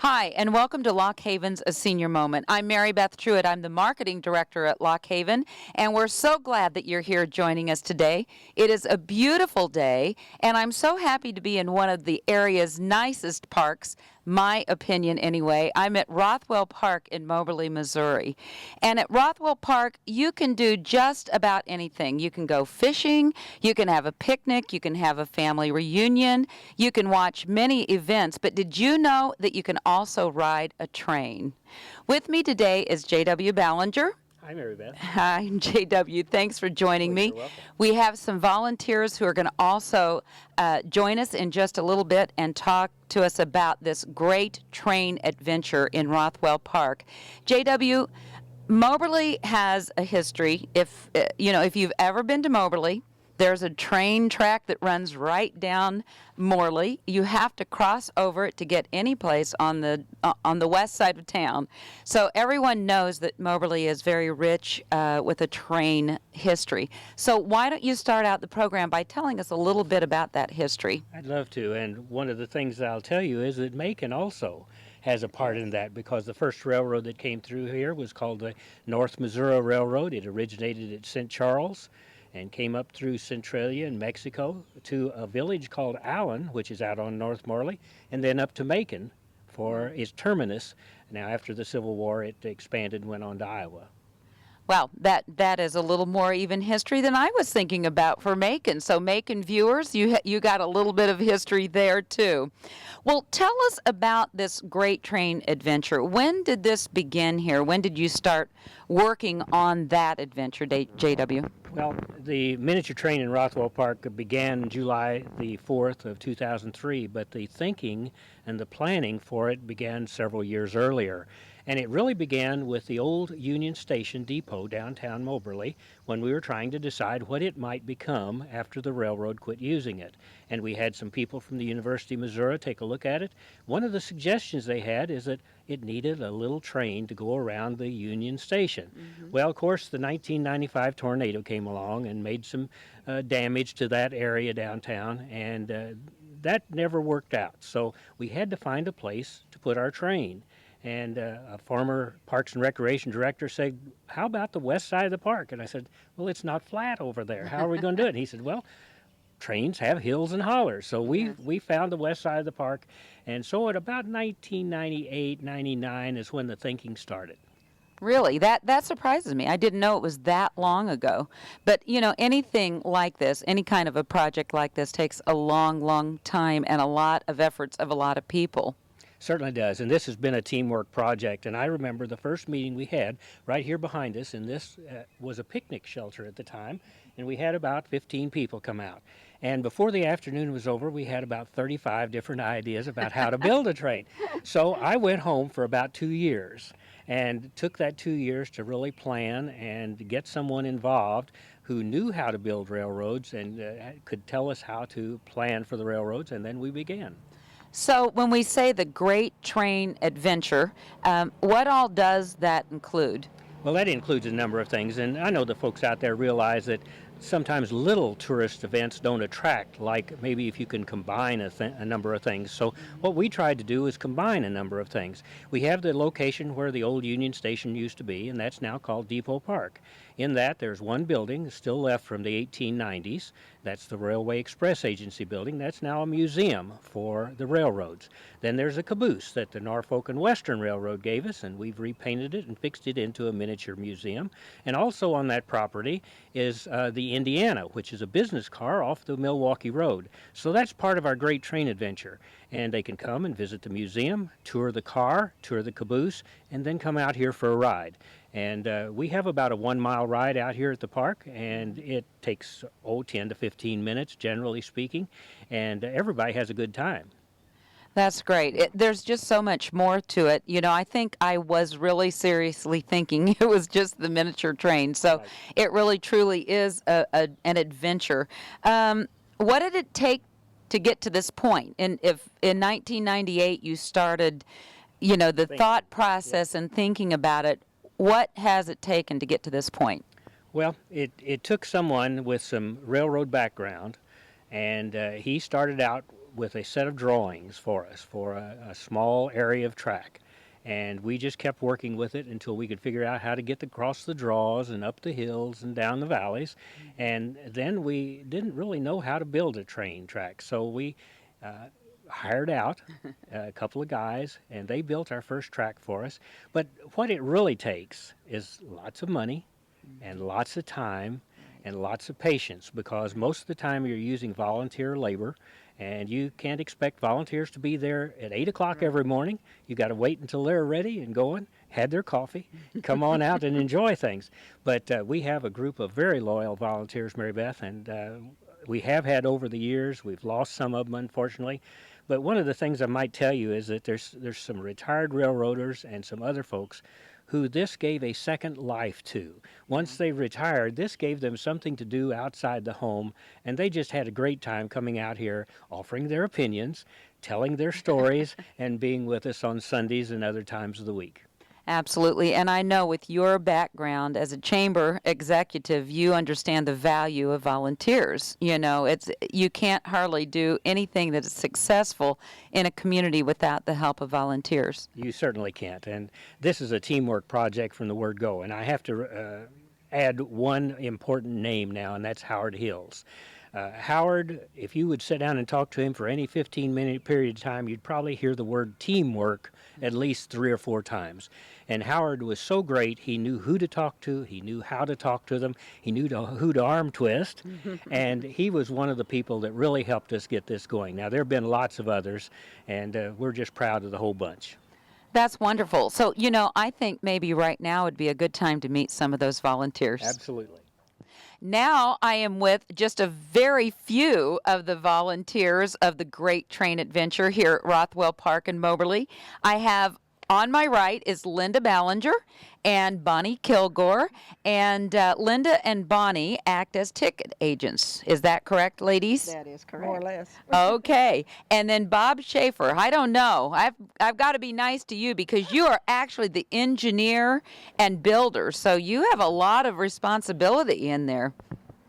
Hi, and welcome to Lock Haven's A Senior Moment. I'm Mary Beth Truitt. I'm the marketing director at Lock Haven, and we're so glad that you're here joining us today. It is a beautiful day, and I'm so happy to be in one of the area's nicest parks, my opinion anyway. I'm at Rothwell Park in Moberly, Missouri. And at Rothwell Park, you can do just about anything. You can go fishing, you can have a picnic, you can have a family reunion, you can watch many events, but did you know that you can also ride a train? With me today is J.W. Ballinger. Hi, Mary Beth. Hi, JW. Thanks for joining me. You're welcome. We have some volunteers who are going to also join us in just a little bit and talk to us about this great train adventure in Rothwell Park. JW, Moberly has a history. If you've ever been to Moberly, there's a train track that runs right down Morley. You have to cross over it to get any place on the west side of town. So everyone knows that Moberly is very rich with a train history. So why don't you start out the program by telling us a little bit about that history? I'd love to. And one of the things that I'll tell you is that Macon also has a part in that, because the first railroad that came through here was called the North Missouri Railroad. It originated at St. Charles and came up through Centralia in Mexico to a village called Allen, which is out on North Morley, and then up to Macon for its terminus. Now, after the Civil War, it expanded and went on to Iowa. Well, that is a little more even history than I was thinking about for Macon. So Macon viewers, you got a little bit of history there too. Well, tell us about this great train adventure. When did this begin here? When did you start working on that adventure, JW? Well, the miniature train in Rothwell Park began July the 4th of 2003, but the thinking and the planning for it began several years earlier. And it really began with the old Union Station depot downtown Moberly, when we were trying to decide what it might become after the railroad quit using it. And we had some people from the University of Missouri take a look at it. One of the suggestions they had is that it needed a little train to go around the Union Station. Mm-hmm. Well, of course, the 1995 tornado came along and made some damage to that area downtown, and that never worked out. So we had to find a place to put our train. And a former Parks and Recreation director said, "How about the west side of the park?" And I said, "Well, it's not flat over there. How are we going to do it?" And he said, "Well, trains have hills and hollers." So we found the west side of the park. And so at about 1998, 99 is when the thinking started. Really, that surprises me. I didn't know it was that long ago. But, anything like this, any kind of a project like this takes a long, long time and a lot of efforts of a lot of people. Certainly does, and this has been a teamwork project. And I remember the first meeting we had right here behind us, and this was a picnic shelter at the time, and we had about 15 people come out. And before the afternoon was over, we had about 35 different ideas about how to build a train. So I went home for about 2 years and took that 2 years to really plan and get someone involved who knew how to build railroads and could tell us how to plan for the railroads, and then we began. So when we say the Great Train Adventure, what all does that include? Well, that includes a number of things, and I know the folks out there realize that sometimes little tourist events don't attract, like maybe if you can combine a number of things. So what we tried to do is combine a number of things. We have the location where the old Union Station used to be, and that's now called Depot Park. In that, there's one building still left from the 1890s. That's the Railway Express Agency building. That's now a museum for the railroads. Then there's a caboose that the Norfolk and Western Railroad gave us, and we've repainted it and fixed it into a miniature museum. And also on that property is the Indiana, which is a business car off the Milwaukee Road. So that's part of our great train adventure. And they can come and visit the museum, tour the car, tour the caboose, and then come out here for a ride. And we have about a 1 mile ride out here at the park, and it takes 10 to 15 minutes, generally speaking, and everybody has a good time. That's great. There's just so much more to it. I think I was really seriously thinking it was just the miniature train. So Right. It really, truly is an adventure. What did it take to get to this point? And if in 1998 you started, the thought process and thinking about it, what has it taken to get to this point? Well, it took someone with some railroad background, and he started out with a set of drawings for us for a small area of track. And we just kept working with it until we could figure out how to get across the draws and up the hills and down the valleys. And then we didn't really know how to build a train track. So we uh, hired out a couple of guys, and they built our first track for us. But what it really takes is lots of money and lots of time and lots of patience, because most of the time you're using volunteer labor, and you can't expect volunteers to be there at 8 o'clock every morning. You got to wait until they're ready and going, had their coffee, come on out and enjoy things. But we have a group of very loyal volunteers, Mary Beth, and we have had over the years. We've lost some of them, unfortunately. But one of the things I might tell you is that there's some retired railroaders and some other folks who this gave a second life to. Once they retired, this gave them something to do outside the home, and they just had a great time coming out here, offering their opinions, telling their stories, and being with us on Sundays and other times of the week. Absolutely. And I know with your background as a chamber executive, you understand the value of volunteers. You know, you can't hardly do anything that is successful in a community without the help of volunteers. You certainly can't. And this is a teamwork project from the word go. And I have to add one important name now, and that's Howard Hills. Howard, if you would sit down and talk to him for any 15-minute period of time, you'd probably hear the word teamwork at least 3 or 4 times. And Howard was so great, he knew who to talk to, he knew how to talk to them, he knew who to arm twist, and he was one of the people that really helped us get this going. Now, there have been lots of others, and we're just proud of the whole bunch. That's wonderful. So, you know, I think maybe right now would be a good time to meet some of those volunteers. Absolutely. Now I am with just a very few of the volunteers of the Great Train Adventure here at Rothwell Park in Moberly. I have on my right is Linda Ballinger and Bonnie Kilgore, and Linda and Bonnie act as ticket agents. Is that correct, ladies? That is correct. More or less. Okay. And then Bob Schaefer. I don't know. I've got to be nice to you because you are actually the engineer and builder, so you have a lot of responsibility in there.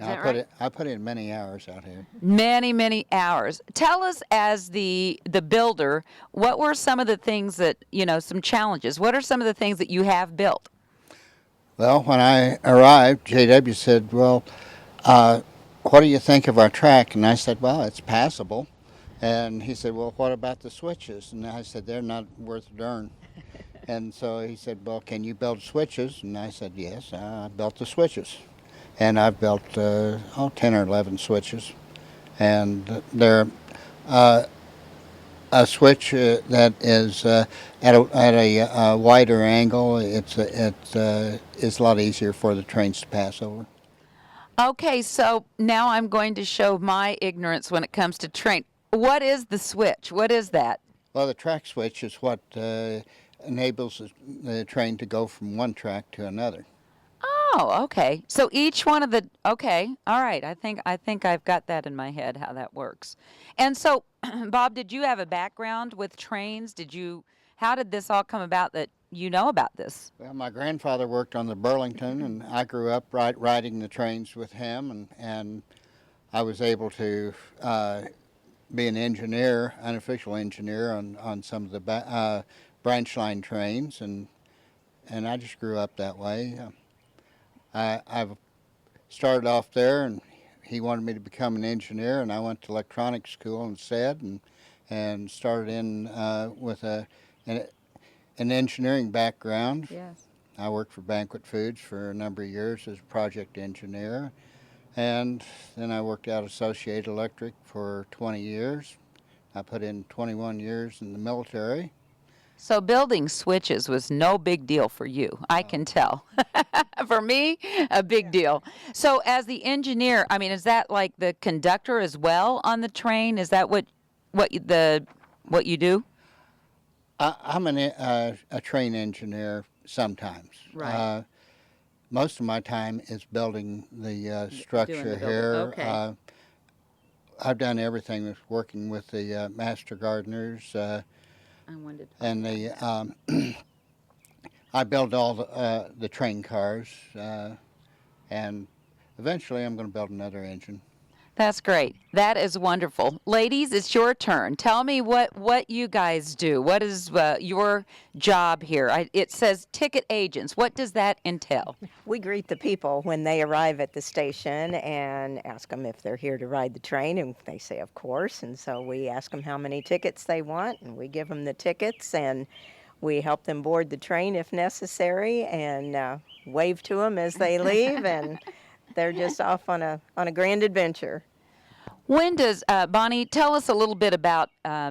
I put in many hours out here. Many, many hours. Tell us, as the builder, what were some of the things that, you know, some challenges? What are some of the things that you have built? Well, when I arrived, JW said, well, what do you think of our track? And I said, well, it's passable. And he said, well, what about the switches? And I said, they're not worth a darn. And so he said, well, can you build switches? And I said, yes, I built the switches. And I've built 10 or 11 switches. And they're a switch that is at a wider angle. It's a lot easier for the trains to pass over. Okay, so now I'm going to show my ignorance when it comes to train. What is the switch? What is that? Well, the track switch is what enables the train to go from one track to another. Oh, okay. So each one of the okay, all right. I think I've got that in my head how that works. And so, Bob, did you have a background with trains? How did this all come about that you know about this? Well, my grandfather worked on the Burlington, and I grew up riding the trains with him, and I was able to be an engineer, unofficial engineer on some of the branch line trains, and I just grew up that way. I've started off there, and he wanted me to become an engineer, and I went to electronics school instead, and started in with an engineering background. Yes. I worked for Banquet Foods for a number of years as a project engineer, and then I worked out Associated Electric for 20 years. I put in 21 years in the military. So building switches was no big deal for you, I can tell. For me, a big deal. So as the engineer, I mean, is that like the conductor as well on the train? Is that what you do? I'm a train engineer sometimes. Right. Most of my time is building the structure building. here. Okay. I've done everything with working with the master gardeners. I wanted to And I build all the train cars, and eventually I'm going to build another engine. That's great. That is wonderful. Ladies, it's your turn. Tell me what you guys do. What is your job here? It says ticket agents. What does that entail? We greet the people when they arrive at the station and ask them if they're here to ride the train, and they say, of course. And so we ask them how many tickets they want, and we give them the tickets, and we help them board the train if necessary, and wave to them as they leave, and they're just off on a grand adventure. When does Bonnie tell us a little bit about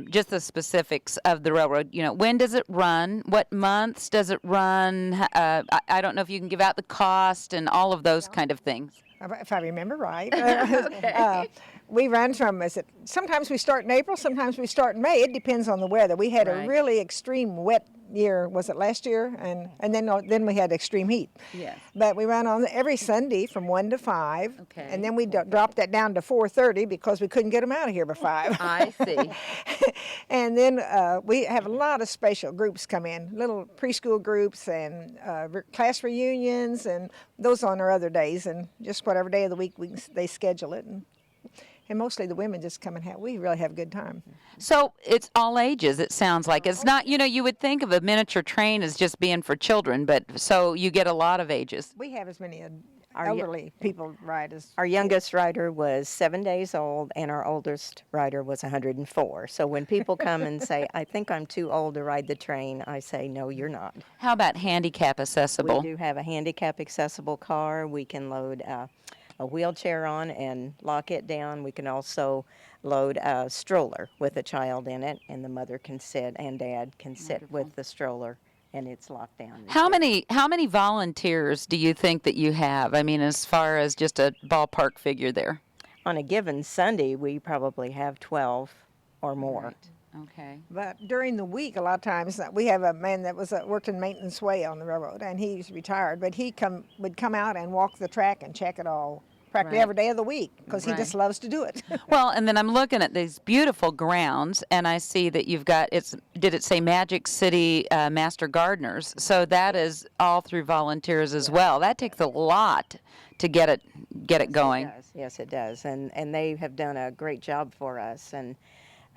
just the specifics of the railroad? You know, when does it run? What months does it run? I don't know if you can give out the cost and all of those kind of things. If I remember right. We run from, sometimes we start in April, sometimes we start in May. It depends on the weather. We had Right. a really extreme wet year, was it last year? And then we had extreme heat. Yes. But we run on every Sunday from 1 to 5. Okay. And then we dropped that down to 4:30 because we couldn't get them out of here by 5. I see. And then we have a lot of special groups come in, little preschool groups and class reunions, and those on our other days, and just whatever day of the week they schedule it. And mostly the women just come and we really have a good time. So it's all ages, it sounds like. It's not, you would think of a miniature train as just being for children, but so you get a lot of ages. We have as many Our elderly people ride as Our youngest rider was 7 days old, and our oldest rider was 104. So when people come and say, I think I'm too old to ride the train, I say, no, you're not. How about handicap accessible? We do have a handicap accessible car. We can load a wheelchair on and lock it down. We can also load a stroller with a child in it, and the mother can sit and dad can sit with the stroller, and it's locked down. How many volunteers do you think that you have? I mean, as far as just a ballpark figure there. On a given Sunday, we probably have 12 or more. Okay. But during the week, a lot of times, we have a man that worked in maintenance way on the railroad, and he's retired, but he would come out and walk the track and check it all practically Right. every day of the week because he just loves to do it. Well, and then I'm looking at these beautiful grounds, and I see that you've got did it say Magic City Master Gardeners? So that is all through volunteers as well. That takes a lot to get it going. It does. Yes, it does. And they have done a great job for us. And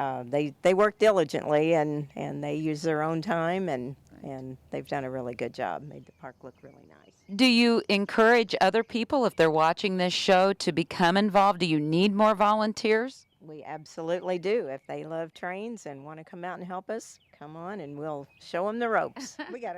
they work diligently, and they use their own time, and they've done a really good job, made the park look really nice. Do you encourage other people, if they're watching this show, to become involved? Do you need more volunteers? We absolutely do. If they love trains and want to come out and help us, come on and we'll show them the ropes. We got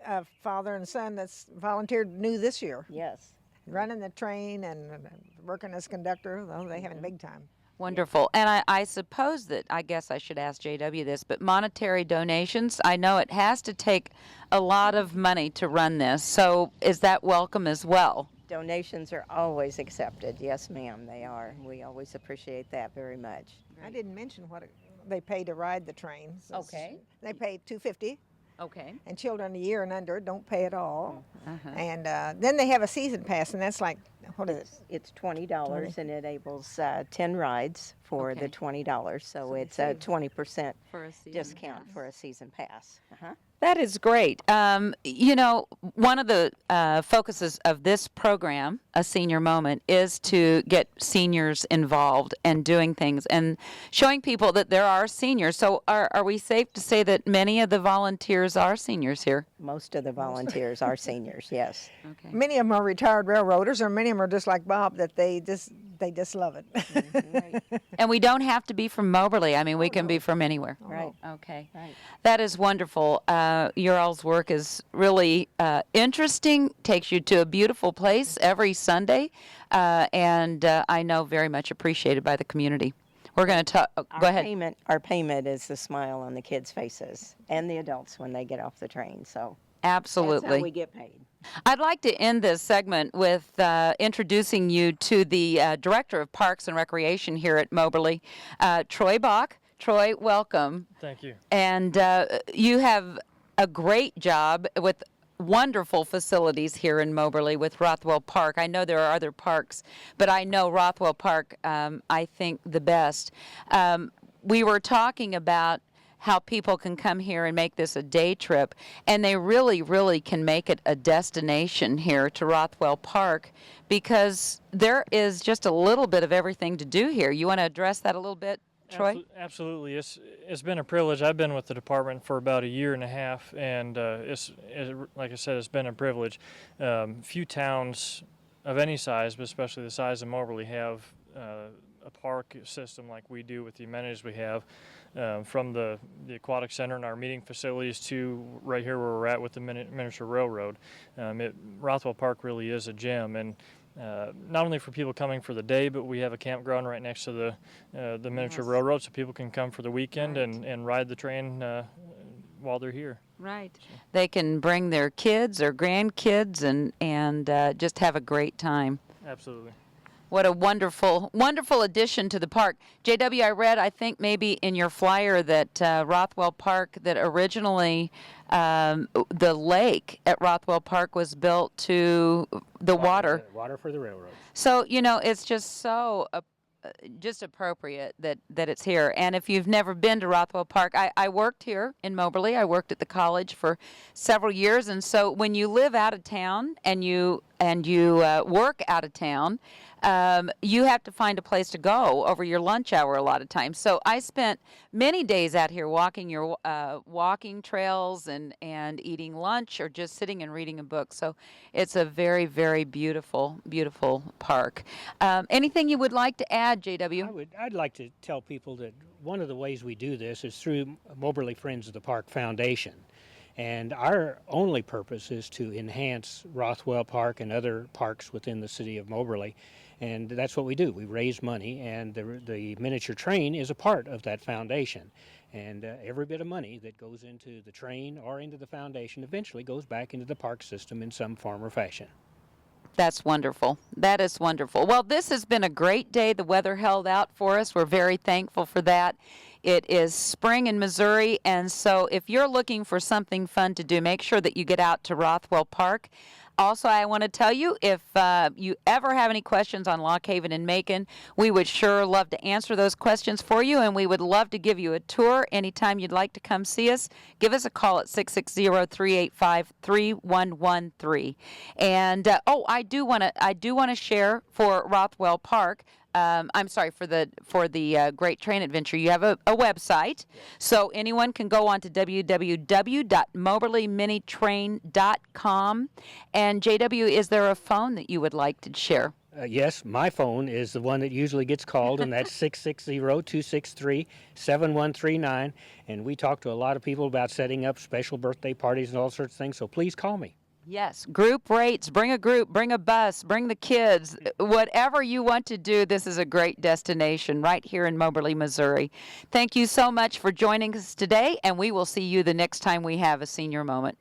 a father and son that's volunteered new this year, Yes. running the train and working as conductor. Well, they having a big time. Wonderful. And I suppose that, I guess I should ask JW this, but monetary donations, I know it has to take a lot of money to run this. So is that welcome as well? Donations are always accepted. Yes, ma'am, they are. We always appreciate that very much. I didn't mention what they pay to ride the train. Okay. They pay $250, Okay. and children a year and under don't pay at all. Uh-huh. And then they have a season pass, and that's like, what is it? It's $20 and it enables 10 rides for Okay. the $20. So it's they a save 20% For a season discount pass. for a season pass. Uh-huh. That is great. One of the focuses of this program, A Senior Moment, is to get seniors involved and doing things and showing people that there are seniors. So are we safe to say that many of the volunteers are seniors here? Most of the volunteers are seniors, yes. Okay. Many of them are retired railroaders, or many of them are just like Bob, that they just love it. And we don't have to be from Moberly. I mean, we can be from anywhere. Right. Okay. Right. That is wonderful. Your all's work is really interesting, takes you to a beautiful place every Sunday, and I know very much appreciated by the community. We're going to talk. Go ahead. Our payment is the smile on the kids' faces and the adults when they get off the train. So Absolutely. that's how we get paid. I'd like to end this segment with introducing you to the Director of Parks and Recreation here at Moberly, Troy Bach. Troy, welcome. Thank you. And you have a great job with wonderful facilities here in Moberly with Rothwell Park. I know there are other parks, but I know Rothwell Park, I think, the best. We were talking about how people can come here and make this a day trip, and they really, really can make it a destination here to Rothwell Park because there is just a little bit of everything to do here. You want to address that a little bit, Troy? Absolutely. It's been a privilege. I've been with the department for about a year and a half, and like I said, it's been a privilege. Few towns of any size, but especially the size of Moberly, have a park system like we do with the amenities we have, from the aquatic center and our meeting facilities to right here where we're at with the miniature railroad. Rothwell Park really is a gem, and not only for people coming for the day, but we have a campground right next to the miniature railroad, so people can come for the weekend and ride the train while they're here. Right. They can bring their kids or grandkids and just have a great time. Absolutely. What a wonderful, wonderful addition to the park. JW, I read, I think maybe in your flyer that Rothwell Park, that originally the lake at Rothwell Park was built to the water. Water for the railroad. So, it's just so just appropriate that it's here. And if you've never been to Rothwell Park, I worked here in Moberly. I worked at the college for several years. And so when you live out of town and you work out of town, you have to find a place to go over your lunch hour a lot of times. So I spent many days out here walking your walking trails and eating lunch or just sitting and reading a book. So it's a very, very beautiful, beautiful park. Anything you would like to add, JW? I'd like to tell people that one of the ways we do this is through Moberly Friends of the Park Foundation. And our only purpose is to enhance Rothwell Park and other parks within the city of Moberly. And that's what we do. We raise money, and the miniature train is a part of that foundation. And every bit of money that goes into the train or into the foundation eventually goes back into the park system in some form or fashion. That's wonderful. That is wonderful. Well, this has been a great day. The weather held out for us. We're very thankful for that. It is spring in Missouri, and so if you're looking for something fun to do, make sure that you get out to Rothwell Park. Also, I want to tell you, if you ever have any questions on Lock Haven and Macon, we would sure love to answer those questions for you, and we would love to give you a tour anytime you'd like to come see us. Give us a call at 660-385-3113. And I do want to share for Rothwell Park. I'm sorry, for the Great Train Adventure. You have a website, so anyone can go on to www.moberlyminitrain.com. And JW, is there a phone that you would like to share? Yes, my phone is the one that usually gets called, and that's 660-263-7139. And we talk to a lot of people about setting up special birthday parties and all sorts of things, so please call me. Yes, group rates, bring a group, bring a bus, bring the kids, whatever you want to do. This is a great destination right here in Moberly, Missouri. Thank you so much for joining us today, and we will see you the next time we have a senior moment.